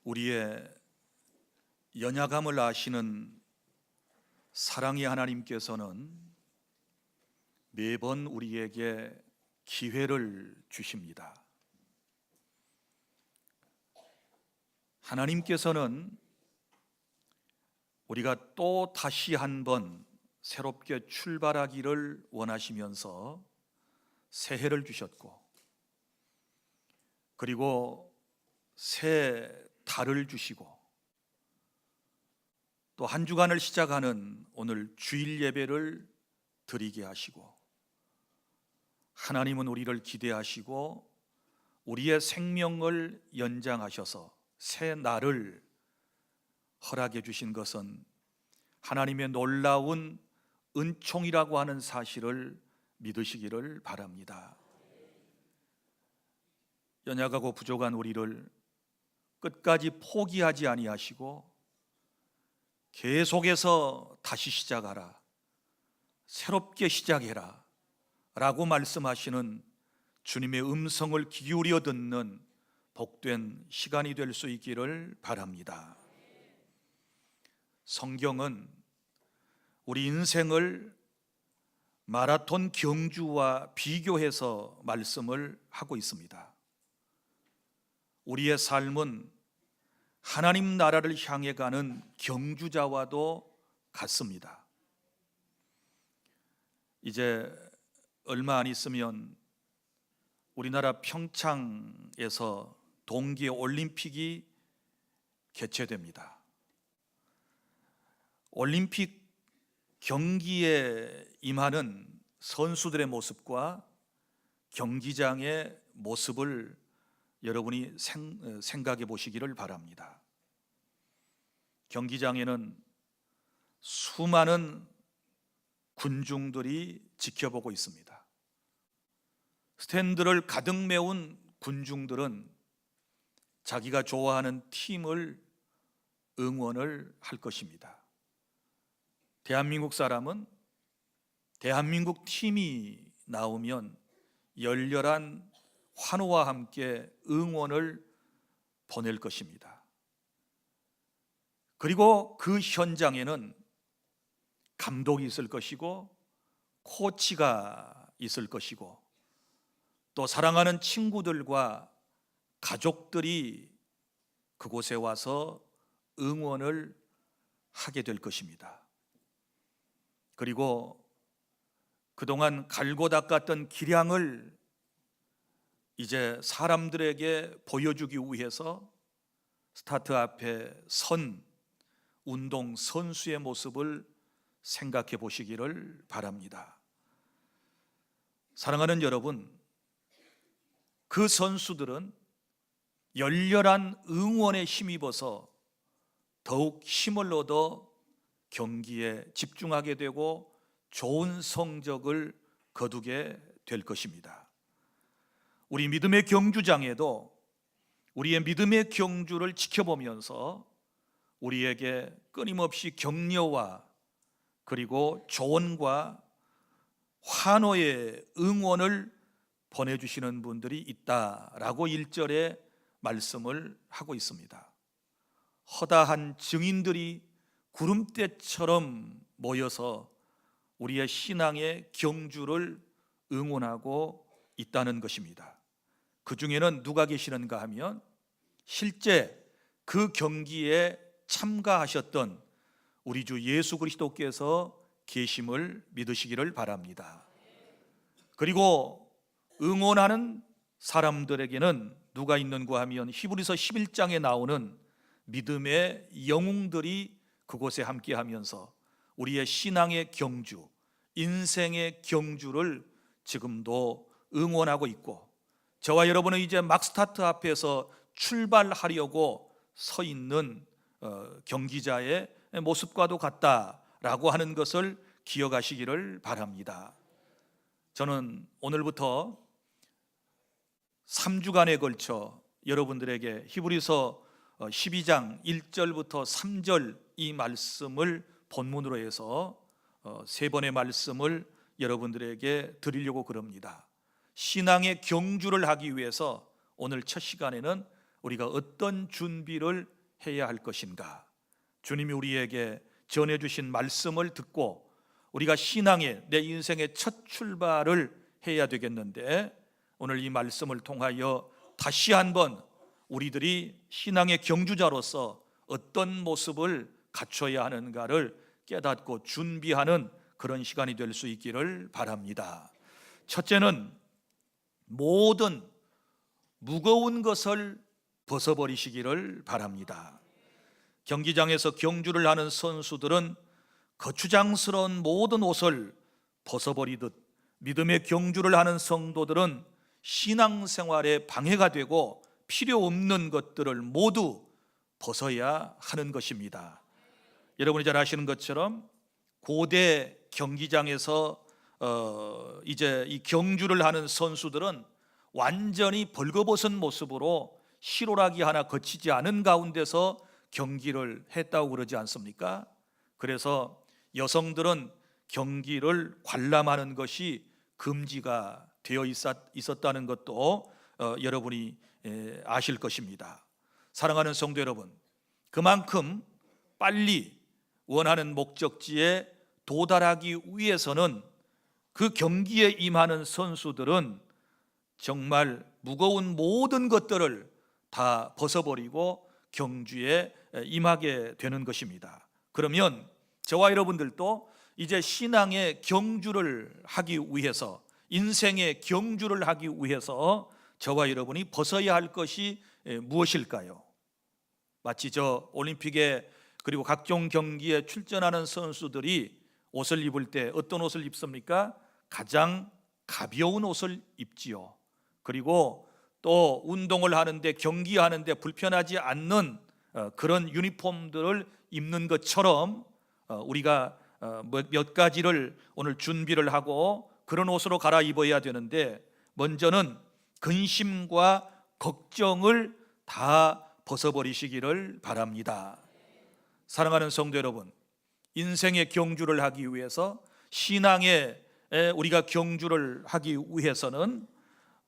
우리의 연약함을 아시는 사랑의 하나님께서는 매번 우리에게 기회를 주십니다. 하나님께서는 우리가 또 다시 한번 새롭게 출발하기를 원하시면서 새해를 주셨고, 그리고 새 달을 주시고, 또 한 주간을 시작하는 오늘 주일 예배를 드리게 하시고, 하나님은 우리를 기대하시고 우리의 생명을 연장하셔서 새 날을 허락해 주신 것은 하나님의 놀라운 은총이라고 하는 사실을 믿으시기를 바랍니다. 연약하고 부족한 우리를 끝까지 포기하지 아니하시고 계속해서 다시 시작하라, 새롭게 시작해라 라고 말씀하시는 주님의 음성을 기울여 듣는 복된 시간이 될 수 있기를 바랍니다. 성경은 우리 인생을 마라톤 경주와 비교해서 말씀을 하고 있습니다. 우리의 삶은 하나님 나라를 향해 가는 경주자와도 같습니다. 이제 얼마 안 있으면 우리나라 평창에서 동계 올림픽이 개최됩니다. 올림픽 경기에 임하는 선수들의 모습과 경기장의 모습을 여러분이 생각해 보시기를 바랍니다. 경기장에는 수많은 군중들이 지켜보고 있습니다. 스탠드를 가득 메운 군중들은 자기가 좋아하는 팀을 응원을 할 것입니다. 대한민국 사람은 대한민국 팀이 나오면 열렬한 환호와 함께 응원을 보낼 것입니다. 그리고 그 현장에는 감독이 있을 것이고 코치가 있을 것이고 또 사랑하는 친구들과 가족들이 그곳에 와서 응원을 하게 될 것입니다. 그리고 그동안 갈고 닦았던 기량을 이제 사람들에게 보여주기 위해서 스타트 앞에 선 운동 선수의 모습을 생각해 보시기를 바랍니다. 사랑하는 여러분, 그 선수들은 열렬한 응원에 힘입어서 더욱 힘을 얻어 경기에 집중하게 되고 좋은 성적을 거두게 될 것입니다. 우리 믿음의 경주장에도 우리의 믿음의 경주를 지켜보면서 우리에게 끊임없이 격려와 그리고 조언과 환호의 응원을 보내주시는 분들이 있다라고 1절에 말씀을 하고 있습니다. 허다한 증인들이 구름대처럼 모여서 우리의 신앙의 경주를 응원하고 있다는 것입니다. 그 중에는 누가 계시는가 하면 실제 그 경기에 참가하셨던 우리 주 예수 그리스도께서 계심을 믿으시기를 바랍니다. 그리고 응원하는 사람들에게는 누가 있는가 하면 히브리서 11장에 나오는 믿음의 영웅들이 그곳에 함께하면서 우리의 신앙의 경주, 인생의 경주를 지금도 응원하고 있고, 저와 여러분은 이제 막 스타트 앞에서 출발하려고 서 있는 경기자의 모습과도 같다라고 하는 것을 기억하시기를 바랍니다. 저는 오늘부터 3주간에 걸쳐 여러분들에게 히브리서 12장 1절부터 3절 이 말씀을 본문으로 해서 3번의 말씀을 여러분들에게 드리려고 그럽니다. 신앙의 경주를 하기 위해서 오늘 첫 시간에는 우리가 어떤 준비를 해야 할 것인가? 주님이 우리에게 전해주신 말씀을 듣고 우리가 신앙의 내 인생의 첫 출발을 해야 되겠는데, 오늘 이 말씀을 통하여 다시 한번 우리들이 신앙의 경주자로서 어떤 모습을 갖춰야 하는가를 깨닫고 준비하는 그런 시간이 될 수 있기를 바랍니다. 첫째는 모든 무거운 것을 벗어버리시기를 바랍니다. 경기장에서 경주를 하는 선수들은 거추장스러운 모든 옷을 벗어버리듯 믿음의 경주를 하는 성도들은 신앙생활에 방해가 되고 필요 없는 것들을 모두 벗어야 하는 것입니다. 여러분이 잘 아시는 것처럼 고대 경기장에서 이제 이 경주를 하는 선수들은 완전히 벌거벗은 모습으로 실오라기 하나 거치지 않은 가운데서 경기를 했다고 그러지 않습니까? 그래서 여성들은 경기를 관람하는 것이 금지가 되어 있었다는 것도 여러분이 아실 것입니다. 사랑하는 성도 여러분, 그만큼 빨리 원하는 목적지에 도달하기 위해서는 그 경기에 임하는 선수들은 정말 무거운 모든 것들을 다 벗어버리고 경주에 임하게 되는 것입니다. 그러면 저와 여러분들도 이제 신앙의 경주를 하기 위해서, 인생의 경주를 하기 위해서 저와 여러분이 벗어야 할 것이 무엇일까요? 마치 저 올림픽에 그리고 각종 경기에 출전하는 선수들이 옷을 입을 때 어떤 옷을 입습니까? 가장 가벼운 옷을 입지요. 그리고 또 운동을 하는데, 경기하는데 불편하지 않는 그런 유니폼들을 입는 것처럼 우리가 몇 가지를 오늘 준비를 하고 그런 옷으로 갈아입어야 되는데, 먼저는 근심과 걱정을 다 벗어버리시기를 바랍니다. 사랑하는 성도 여러분, 인생의 경주를 하기 위해서, 신앙의 우리가 경주를 하기 위해서는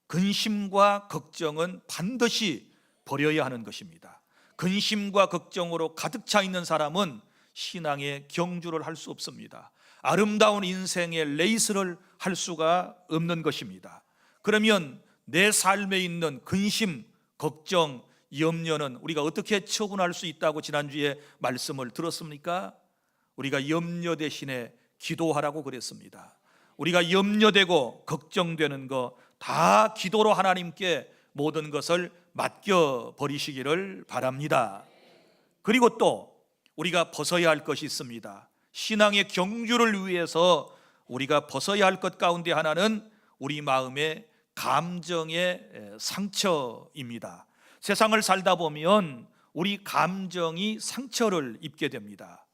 근심과 걱정은 반드시 버려야 하는 것입니다. 근심과 걱정으로 가득 차 있는 사람은 신앙의 경주를 할 수 없습니다. 아름다운 인생의 레이스를 할 수가 없는 것입니다. 그러면 내 삶에 있는 근심, 걱정, 염려는 우리가 어떻게 처분할 수 있다고 지난주에 말씀을 들었습니까? 우리가 염려 대신에 기도하라고 그랬습니다. 우리가 염려되고 걱정되는 거 다 기도로 하나님께 모든 것을 맡겨 버리시기를 바랍니다. 그리고 또 우리가 벗어야 할 것이 있습니다. 신앙의 경주를 위해서 우리가 벗어야 할 것 가운데 하나는 우리 마음의 감정의 상처입니다. 세상을 살다 보면 우리 감정이 상처를 입게 됩니다.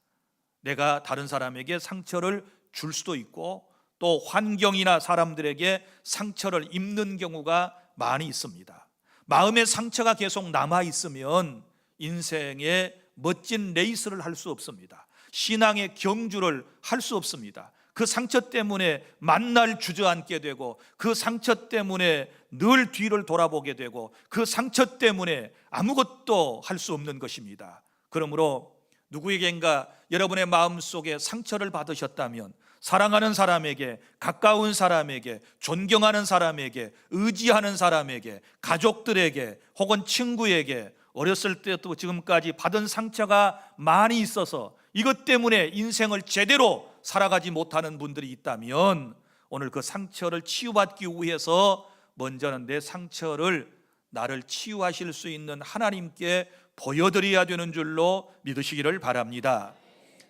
내가 다른 사람에게 상처를 줄 수도 있고, 또 환경이나 사람들에게 상처를 입는 경우가 많이 있습니다. 마음의 상처가 계속 남아 있으면 인생의 멋진 레이스를 할 수 없습니다. 신앙의 경주를 할 수 없습니다. 그 상처 때문에 만날 주저앉게 되고, 그 상처 때문에 늘 뒤를 돌아보게 되고, 그 상처 때문에 아무것도 할 수 없는 것입니다. 그러므로 누구에겐가 여러분의 마음속에 상처를 받으셨다면, 사랑하는 사람에게, 가까운 사람에게, 존경하는 사람에게, 의지하는 사람에게, 가족들에게 혹은 친구에게 어렸을 때부터 지금까지 받은 상처가 많이 있어서 이것 때문에 인생을 제대로 살아가지 못하는 분들이 있다면, 오늘 그 상처를 치유받기 위해서 먼저는 내 상처를 나를 치유하실 수 있는 하나님께 보여드려야 되는 줄로 믿으시기를 바랍니다.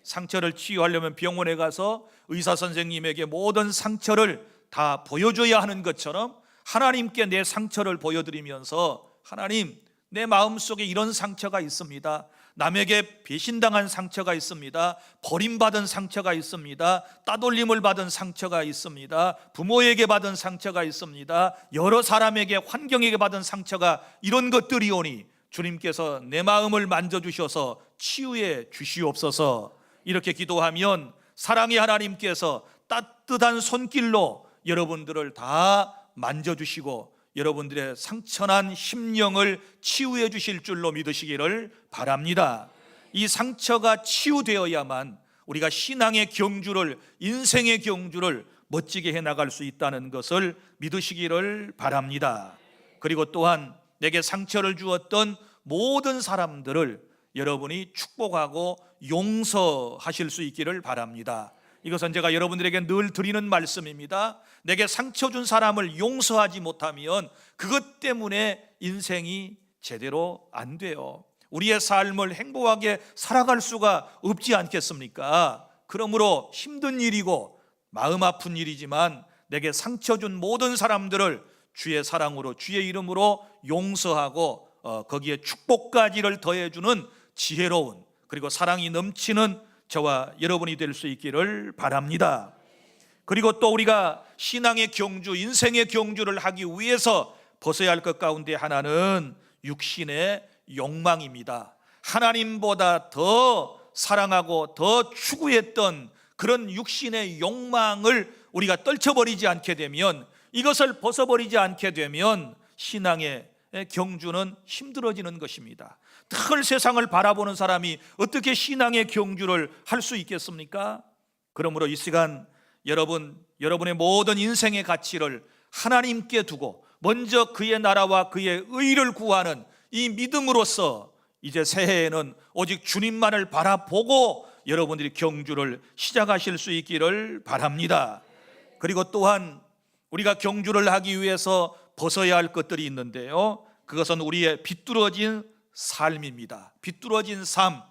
상처를 치유하려면 병원에 가서 의사 선생님에게 모든 상처를 다 보여줘야 하는 것처럼 하나님께 내 상처를 보여드리면서, 하나님, 내 마음속에 이런 상처가 있습니다. 남에게 배신당한 상처가 있습니다. 버림받은 상처가 있습니다. 따돌림을 받은 상처가 있습니다. 부모에게 받은 상처가 있습니다. 여러 사람에게, 환경에게 받은 상처가, 이런 것들이오니 주님께서 내 마음을 만져주셔서 치유해 주시옵소서. 이렇게 기도하면 사랑의 하나님께서 따뜻한 손길로 여러분들을 다 만져주시고 여러분들의 상처난 심령을 치유해 주실 줄로 믿으시기를 바랍니다. 이 상처가 치유되어야만 우리가 신앙의 경주를, 인생의 경주를 멋지게 해나갈 수 있다는 것을 믿으시기를 바랍니다. 그리고 또한 내게 상처를 주었던 모든 사람들을 여러분이 축복하고 용서하실 수 있기를 바랍니다. 이것은 제가 여러분들에게 늘 드리는 말씀입니다. 내게 상처 준 사람을 용서하지 못하면 그것 때문에 인생이 제대로 안 돼요. 우리의 삶을 행복하게 살아갈 수가 없지 않겠습니까? 그러므로 힘든 일이고 마음 아픈 일이지만 내게 상처 준 모든 사람들을 주의 사랑으로, 주의 이름으로 용서하고 거기에 축복까지를 더해주는 지혜로운, 그리고 사랑이 넘치는 저와 여러분이 될 수 있기를 바랍니다. 그리고 또 우리가 신앙의 경주, 인생의 경주를 하기 위해서 벗어야 할 것 가운데 하나는 육신의 욕망입니다. 하나님보다 더 사랑하고 더 추구했던 그런 육신의 욕망을 우리가 떨쳐버리지 않게 되면, 이것을 벗어버리지 않게 되면 신앙의 경주는 힘들어지는 것입니다. 늘 세상을 바라보는 사람이 어떻게 신앙의 경주를 할 수 있겠습니까? 그러므로 이 시간 여러분의 모든 인생의 가치를 하나님께 두고 먼저 그의 나라와 그의 의를 구하는 이 믿음으로써 이제 새해에는 오직 주님만을 바라보고 여러분들이 경주를 시작하실 수 있기를 바랍니다. 그리고 또한 우리가 경주를 하기 위해서 벗어야 할 것들이 있는데요, 그것은 우리의 비뚤어진 삶입니다. 비뚤어진 삶.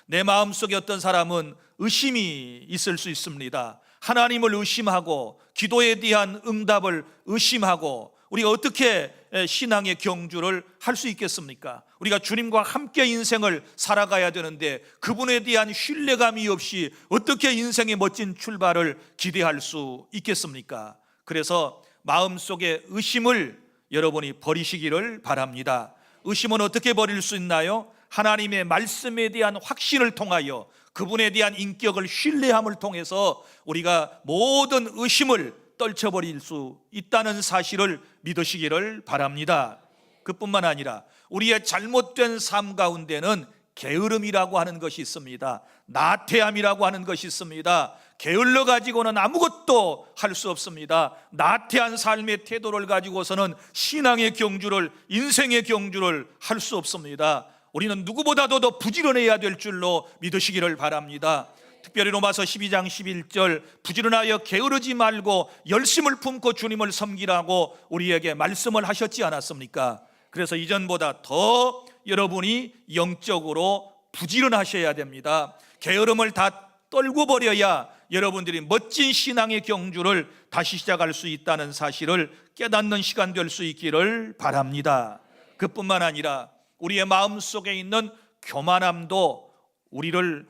내 마음속에 어떤 사람은 의심이 있을 수 있습니다. 하나님을 의심하고 기도에 대한 응답을 의심하고 우리가 어떻게 신앙의 경주를 할 수 있겠습니까? 우리가 주님과 함께 인생을 살아가야 되는데 그분에 대한 신뢰감이 없이 어떻게 인생의 멋진 출발을 기대할 수 있겠습니까? 그래서 마음속에 의심을 여러분이 버리시기를 바랍니다. 의심은 어떻게 버릴 수 있나요? 하나님의 말씀에 대한 확신을 통하여 그분에 대한 인격을 신뢰함을 통해서 우리가 모든 의심을 떨쳐버릴 수 있다는 사실을 믿으시기를 바랍니다. 그뿐만 아니라 우리의 잘못된 삶 가운데는 게으름이라고 하는 것이 있습니다. 나태함이라고 하는 것이 있습니다. 게을러 가지고는 아무것도 할 수 없습니다. 나태한 삶의 태도를 가지고서는 신앙의 경주를, 인생의 경주를 할 수 없습니다. 우리는 누구보다도 더 부지런해야 될 줄로 믿으시기를 바랍니다. 특별히 로마서 12장 11절 부지런하여 게으르지 말고 열심을 품고 주님을 섬기라고 우리에게 말씀을 하셨지 않았습니까? 그래서 이전보다 더 여러분이 영적으로 부지런하셔야 됩니다. 게으름을 다 떨고 버려야 여러분들이 멋진 신앙의 경주를 다시 시작할 수 있다는 사실을 깨닫는 시간 될 수 있기를 바랍니다. 그뿐만 아니라 우리의 마음속에 있는 교만함도 우리를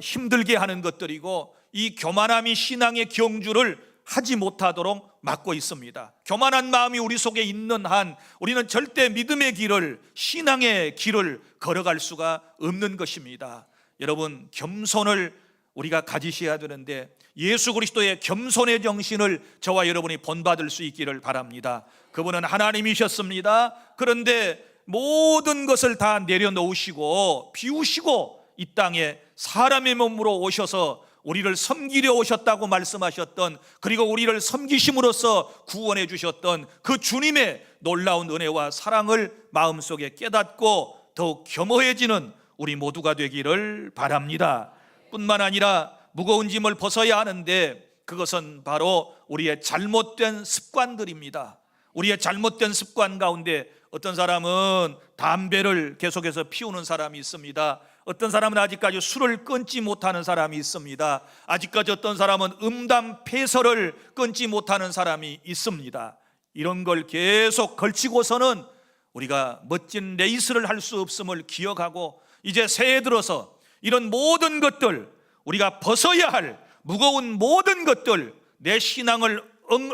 힘들게 하는 것들이고, 이 교만함이 신앙의 경주를 하지 못하도록 막고 있습니다. 교만한 마음이 우리 속에 있는 한 우리는 절대 믿음의 길을, 신앙의 길을 걸어갈 수가 없는 것입니다. 여러분, 겸손을 우리가 가지셔야 되는데 예수 그리스도의 겸손의 정신을 저와 여러분이 본받을 수 있기를 바랍니다. 그분은 하나님이셨습니다. 그런데 모든 것을 다 내려놓으시고 비우시고 이 땅에 사람의 몸으로 오셔서 우리를 섬기려 오셨다고 말씀하셨던, 그리고 우리를 섬기심으로써 구원해 주셨던 그 주님의 놀라운 은혜와 사랑을 마음속에 깨닫고 더욱 겸허해지는 우리 모두가 되기를 바랍니다. 뿐만 아니라 무거운 짐을 벗어야 하는데 그것은 바로 우리의 잘못된 습관들입니다. 우리의 잘못된 습관 가운데 어떤 사람은 담배를 계속해서 피우는 사람이 있습니다. 어떤 사람은 아직까지 술을 끊지 못하는 사람이 있습니다. 아직까지 어떤 사람은 음담 폐설을 끊지 못하는 사람이 있습니다. 이런 걸 계속 걸치고서는 우리가 멋진 레이스를 할 수 없음을 기억하고 이제 새해 들어서 이런 모든 것들, 우리가 벗어야 할 무거운 모든 것들, 내 신앙을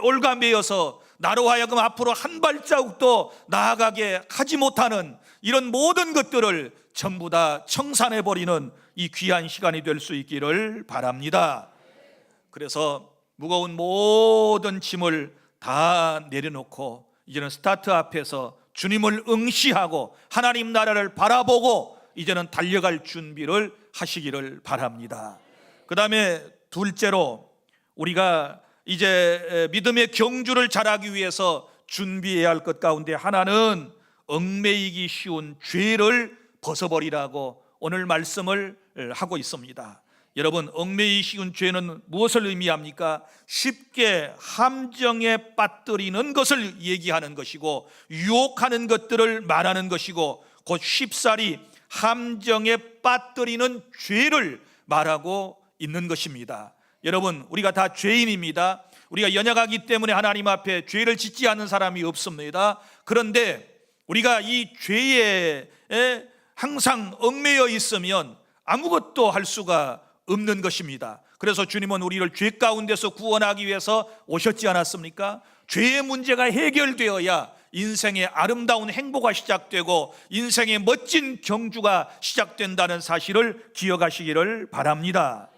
올가매어서 나로 하여금 앞으로 한 발자국도 나아가게 하지 못하는 이런 모든 것들을 전부 다 청산해버리는 이 귀한 시간이 될 수 있기를 바랍니다. 그래서 무거운 모든 짐을 다 내려놓고 이제는 스타트 앞에서 주님을 응시하고 하나님 나라를 바라보고 이제는 달려갈 준비를 하시기를 바랍니다. 그 다음에 둘째로 우리가 이제 믿음의 경주를 잘하기 위해서 준비해야 할 것 가운데 하나는 얽매이기 쉬운 죄를 벗어버리라고 오늘 말씀을 하고 있습니다. 여러분, 얽매이기 쉬운 죄는 무엇을 의미합니까? 쉽게 함정에 빠뜨리는 것을 얘기하는 것이고 유혹하는 것들을 말하는 것이고 곧 쉽사리 함정에 빠뜨리는 죄를 말하고 있는 것입니다. 여러분, 우리가 다 죄인입니다. 우리가 연약하기 때문에 하나님 앞에 죄를 짓지 않는 사람이 없습니다. 그런데 우리가 이 죄에 항상 얽매여 있으면 아무것도 할 수가 없는 것입니다. 그래서 주님은 우리를 죄 가운데서 구원하기 위해서 오셨지 않았습니까? 죄의 문제가 해결되어야 인생의 아름다운 행보가 시작되고 인생의 멋진 경주가 시작된다는 사실을 기억하시기를 바랍니다.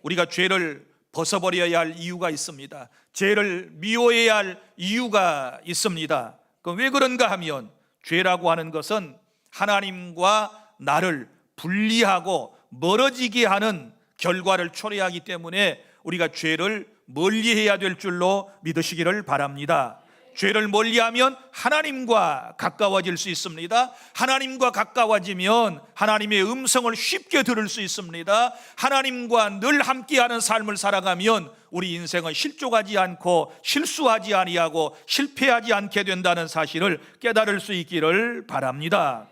우리가 죄를 벗어버려야 할 이유가 있습니다. 죄를 미워해야 할 이유가 있습니다. 그럼 왜 그런가 하면 죄라고 하는 것은 하나님과 나를 분리하고 멀어지게 하는 결과를 초래하기 때문에 우리가 죄를 멀리해야 될 줄로 믿으시기를 바랍니다. 죄를 멀리하면 하나님과 가까워질 수 있습니다. 하나님과 가까워지면 하나님의 음성을 쉽게 들을 수 있습니다. 하나님과 늘 함께하는 삶을 살아가면 우리 인생은 실족하지 않고 실수하지 아니하고 실패하지 않게 된다는 사실을 깨달을 수 있기를 바랍니다.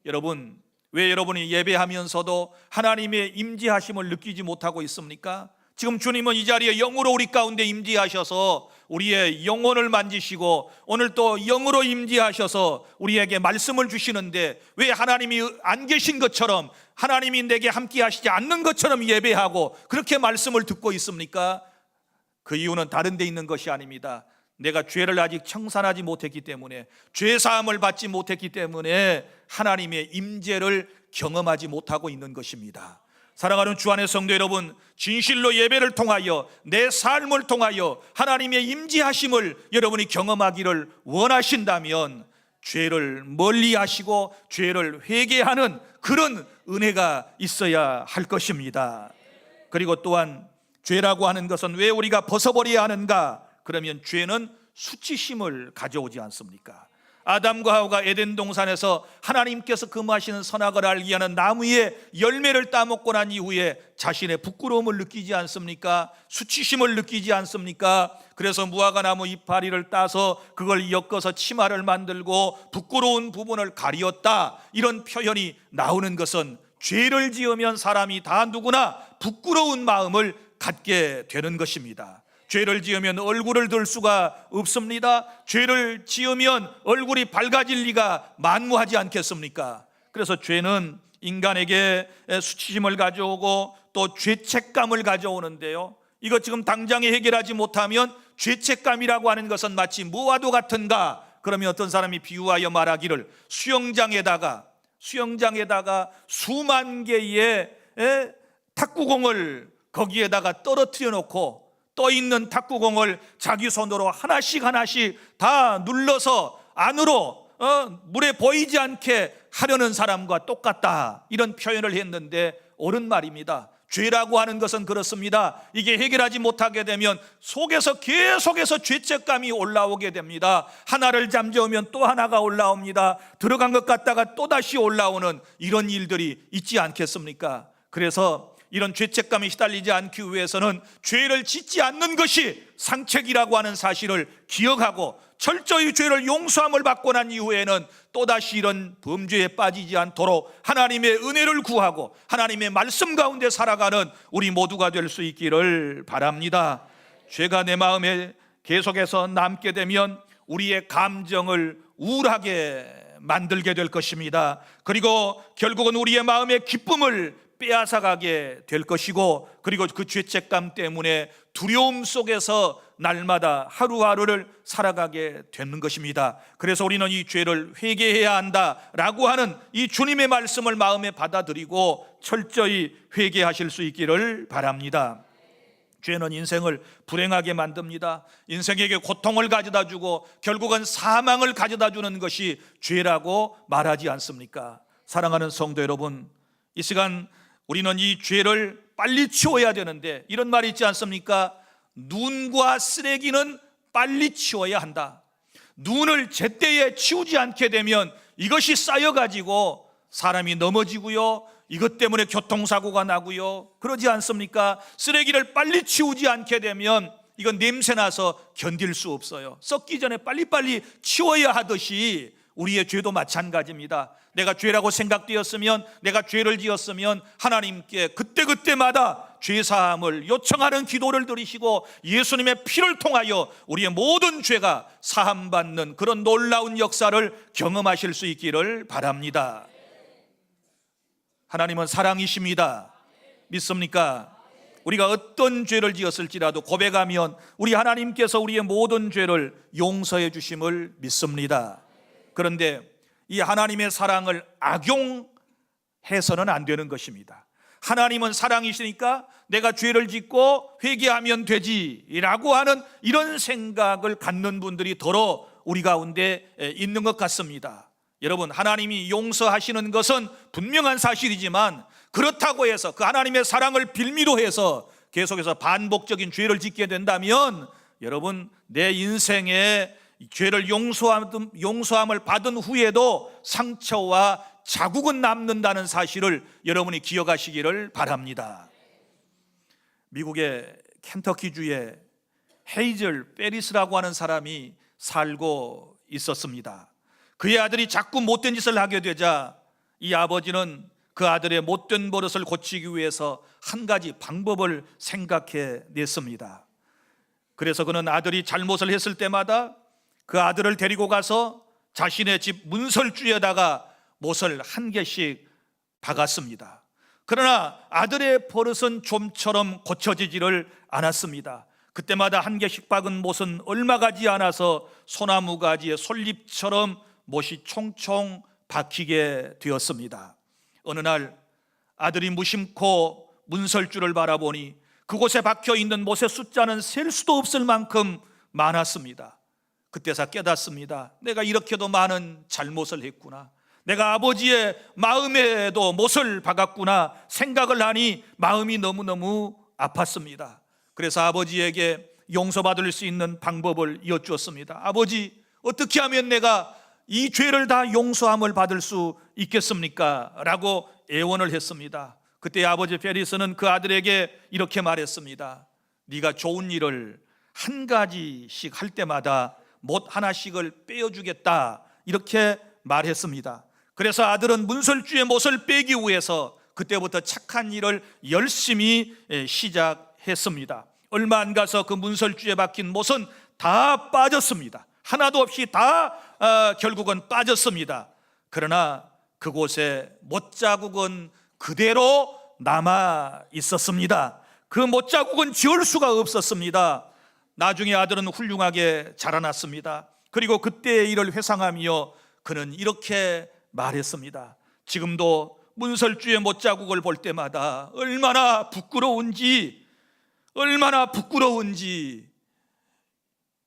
여러분, 왜 여러분이 예배하면서도 하나님의 임재하심을 느끼지 못하고 있습니까? 지금 주님은 이 자리에 영으로 우리 가운데 임재하셔서 우리의 영혼을 만지시고 오늘 또 영으로 임재하셔서 우리에게 말씀을 주시는데 왜 하나님이 안 계신 것처럼 하나님이 내게 함께 하시지 않는 것처럼 예배하고 그렇게 말씀을 듣고 있습니까? 그 이유는 다른 데 있는 것이 아닙니다. 내가 죄를 아직 청산하지 못했기 때문에, 죄사함을 받지 못했기 때문에 하나님의 임재를 경험하지 못하고 있는 것입니다. 사랑하는 주 안의 성도 여러분, 진실로 예배를 통하여 내 삶을 통하여 하나님의 임재하심을 여러분이 경험하기를 원하신다면 죄를 멀리하시고 죄를 회개하는 그런 은혜가 있어야 할 것입니다. 그리고 또한 죄라고 하는 것은 왜 우리가 벗어버려야 하는가? 그러면 죄는 수치심을 가져오지 않습니까? 아담과 하와가 에덴 동산에서 하나님께서 금하시는 선악을 알게 하는 나무의 열매를 따먹고 난 이후에 자신의 부끄러움을 느끼지 않습니까? 수치심을 느끼지 않습니까? 그래서 무화과 나무 이파리를 따서 그걸 엮어서 치마를 만들고 부끄러운 부분을 가리었다, 이런 표현이 나오는 것은 죄를 지으면 사람이 다 누구나 부끄러운 마음을 갖게 되는 것입니다. 죄를 지으면 얼굴을 들 수가 없습니다. 죄를 지으면 얼굴이 밝아질 리가 만무하지 않겠습니까? 그래서 죄는 인간에게 수치심을 가져오고 또 죄책감을 가져오는데요, 이거 지금 당장에 해결하지 못하면 죄책감이라고 하는 것은 마치 무와도 같은가? 그러면 어떤 사람이 비유하여 말하기를 수영장에다가 수만 개의 탁구공을 거기에다가 떨어뜨려 놓고 떠 있는 탁구공을 자기 손으로 하나씩 다 눌러서 안으로 물에 보이지 않게 하려는 사람과 똑같다, 이런 표현을 했는데 옳은 말입니다. 죄라고 하는 것은 그렇습니다. 이게 해결하지 못하게 되면 속에서 계속해서 죄책감이 올라오게 됩니다. 하나를 잠재우면 또 하나가 올라옵니다. 들어간 것 같다가 또다시 올라오는 이런 일들이 있지 않겠습니까? 그래서 이런 죄책감에 시달리지 않기 위해서는 죄를 짓지 않는 것이 상책이라고 하는 사실을 기억하고 철저히 죄를 용서함을 받고 난 이후에는 또다시 이런 범죄에 빠지지 않도록 하나님의 은혜를 구하고 하나님의 말씀 가운데 살아가는 우리 모두가 될 수 있기를 바랍니다. 죄가 내 마음에 계속해서 남게 되면 우리의 감정을 우울하게 만들게 될 것입니다. 그리고 결국은 우리의 마음의 기쁨을 빼앗아가게 될 것이고, 그리고 그 죄책감 때문에 두려움 속에서 날마다 하루하루를 살아가게 되는 것입니다. 그래서 우리는 이 죄를 회개해야 한다라고 하는 이 주님의 말씀을 마음에 받아들이고 철저히 회개하실 수 있기를 바랍니다. 죄는 인생을 불행하게 만듭니다. 인생에게 고통을 가져다 주고 결국은 사망을 가져다 주는 것이 죄라고 말하지 않습니까? 사랑하는 성도 여러분, 이 시간 우리는 이 죄를 빨리 치워야 되는데 이런 말이 있지 않습니까? 눈과 쓰레기는 빨리 치워야 한다. 눈을 제때에 치우지 않게 되면 이것이 쌓여가지고 사람이 넘어지고요, 이것 때문에 교통사고가 나고요, 그러지 않습니까? 쓰레기를 빨리 치우지 않게 되면 이건 냄새나서 견딜 수 없어요. 썩기 전에 빨리빨리 치워야 하듯이 우리의 죄도 마찬가지입니다. 내가 죄라고 생각되었으면, 내가 죄를 지었으면 하나님께 그때그때마다 죄사함을 요청하는 기도를 드리시고 예수님의 피를 통하여 우리의 모든 죄가 사함받는 그런 놀라운 역사를 경험하실 수 있기를 바랍니다. 하나님은 사랑이십니다. 믿습니까? 우리가 어떤 죄를 지었을지라도 고백하면 우리 하나님께서 우리의 모든 죄를 용서해 주심을 믿습니다. 그런데 이 하나님의 사랑을 악용해서는 안 되는 것입니다. 하나님은 사랑이시니까 내가 죄를 짓고 회개하면 되지라고 하는 이런 생각을 갖는 분들이 더러 우리 가운데 있는 것 같습니다. 여러분, 하나님이 용서하시는 것은 분명한 사실이지만 그렇다고 해서 그 하나님의 사랑을 빌미로 해서 계속해서 반복적인 죄를 짓게 된다면 여러분, 내 인생에 죄를 용서함을 받은 후에도 상처와 자국은 남는다는 사실을 여러분이 기억하시기를 바랍니다. 미국의 켄터키주에 헤이즐 페리스라고 하는 사람이 살고 있었습니다. 그의 아들이 자꾸 못된 짓을 하게 되자 이 아버지는 그 아들의 못된 버릇을 고치기 위해서 한 가지 방법을 생각해 냈습니다. 그래서 그는 아들이 잘못을 했을 때마다 그 아들을 데리고 가서 자신의 집 문설주에다가 못을 한 개씩 박았습니다. 그러나 아들의 버릇은 좀처럼 고쳐지지를 않았습니다. 그때마다 한 개씩 박은 못은 얼마 가지 않아서 소나무 가지의 솔잎처럼 못이 총총 박히게 되었습니다. 어느 날 아들이 무심코 문설주를 바라보니 그곳에 박혀있는 못의 숫자는 셀 수도 없을 만큼 많았습니다. 그때서 깨닫습니다. 내가 이렇게도 많은 잘못을 했구나. 내가 아버지의 마음에도 못을 박았구나 생각을 하니 마음이 너무너무 아팠습니다. 그래서 아버지에게 용서받을 수 있는 방법을 여쭈었습니다. 아버지, 어떻게 하면 내가 이 죄를 다 용서함을 받을 수 있겠습니까? 라고 애원을 했습니다. 그때 아버지 페리스는 그 아들에게 이렇게 말했습니다. 네가 좋은 일을 한 가지씩 할 때마다 못 하나씩을 빼어주겠다, 이렇게 말했습니다. 그래서 아들은 문설주의 못을 빼기 위해서 그때부터 착한 일을 열심히 시작했습니다. 얼마 안 가서 그 문설주에 박힌 못은 다 빠졌습니다. 하나도 없이 다 결국은 빠졌습니다. 그러나 그곳에 못자국은 그대로 남아 있었습니다. 그 못자국은 지울 수가 없었습니다. 나중에 아들은 훌륭하게 자라났습니다. 그리고 그때의 일을 회상하며 그는 이렇게 말했습니다. 지금도 문설주의 못자국을 볼 때마다 얼마나 부끄러운지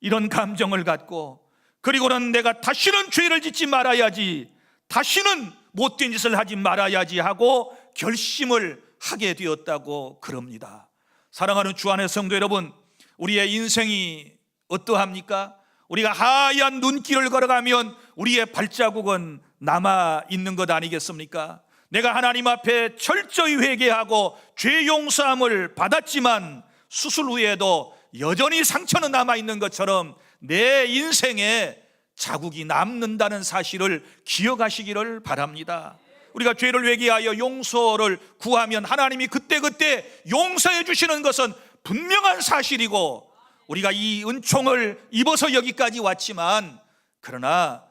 이런 감정을 갖고, 그리고는 내가 다시는 죄를 짓지 말아야지, 다시는 못된 짓을 하지 말아야지 하고 결심을 하게 되었다고 그럽니다. 사랑하는 주 안의 성도 여러분, 우리의 인생이 어떠합니까? 우리가 하얀 눈길을 걸어가면 우리의 발자국은 남아 있는 것 아니겠습니까? 내가 하나님 앞에 철저히 회개하고 죄 용서함을 받았지만 수술 후에도 여전히 상처는 남아 있는 것처럼 내 인생에 자국이 남는다는 사실을 기억하시기를 바랍니다. 우리가 죄를 회개하여 용서를 구하면 하나님이 그때그때 용서해 주시는 것은 분명한 사실이고, 우리가 이 은총을 입어서 여기까지 왔지만, 그러나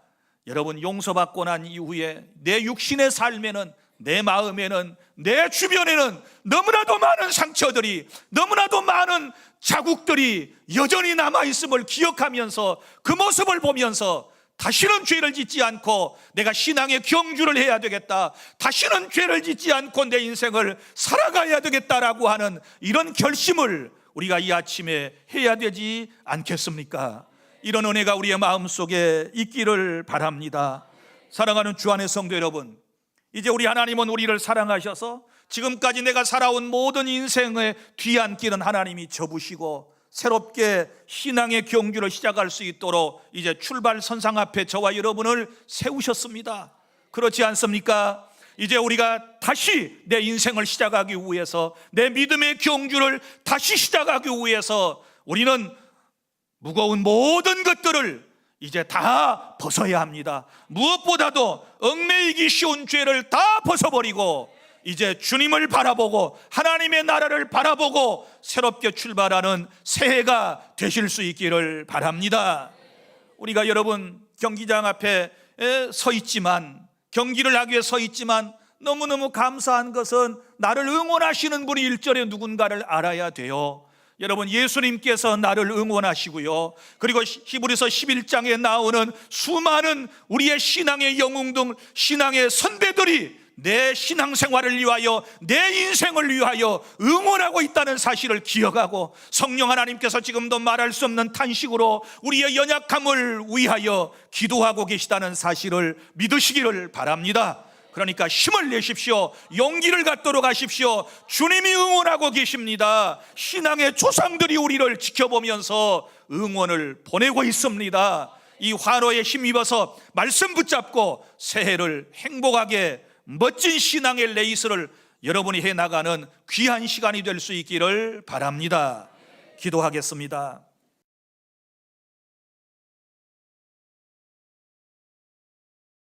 여러분, 용서받고 난 이후에 내 육신의 삶에는, 내 마음에는, 내 주변에는 너무나도 많은 상처들이, 너무나도 많은 자국들이 여전히 남아있음을 기억하면서 그 모습을 보면서 다시는 죄를 짓지 않고 내가 신앙의 경주를 해야 되겠다, 다시는 죄를 짓지 않고 내 인생을 살아가야 되겠다라고 하는 이런 결심을 우리가 이 아침에 해야 되지 않겠습니까? 이런 은혜가 우리의 마음속에 있기를 바랍니다. 사랑하는 주 안의 성도 여러분, 이제 우리 하나님은 우리를 사랑하셔서 지금까지 내가 살아온 모든 인생의 뒤안길은 하나님이 접으시고 새롭게 신앙의 경주를 시작할 수 있도록 이제 출발선상 앞에 저와 여러분을 세우셨습니다. 그렇지 않습니까? 이제 우리가 다시 내 인생을 시작하기 위해서, 내 믿음의 경주를 다시 시작하기 위해서 우리는 무거운 모든 것들을 이제 다 벗어야 합니다. 무엇보다도 얽매이기 쉬운 죄를 다 벗어버리고 이제 주님을 바라보고 하나님의 나라를 바라보고 새롭게 출발하는 새해가 되실 수 있기를 바랍니다. 우리가 여러분 경기장 앞에 서 있지만, 경기를 하기 위해 서 있지만 너무너무 감사한 것은 나를 응원하시는 분이 일절에 누군가를 알아야 돼요. 여러분, 예수님께서 나를 응원하시고요, 그리고 히브리서 11장에 나오는 수많은 우리의 신앙의 영웅들, 신앙의 선배들이 내 신앙생활을 위하여, 내 인생을 위하여 응원하고 있다는 사실을 기억하고, 성령 하나님께서 지금도 말할 수 없는 탄식으로 우리의 연약함을 위하여 기도하고 계시다는 사실을 믿으시기를 바랍니다. 그러니까 힘을 내십시오. 용기를 갖도록 하십시오. 주님이 응원하고 계십니다. 신앙의 조상들이 우리를 지켜보면서 응원을 보내고 있습니다. 이 환호에 힘입어서 말씀 붙잡고 새해를 행복하게 멋진 신앙의 레이스를 여러분이 해나가는 귀한 시간이 될 수 있기를 바랍니다. 기도하겠습니다.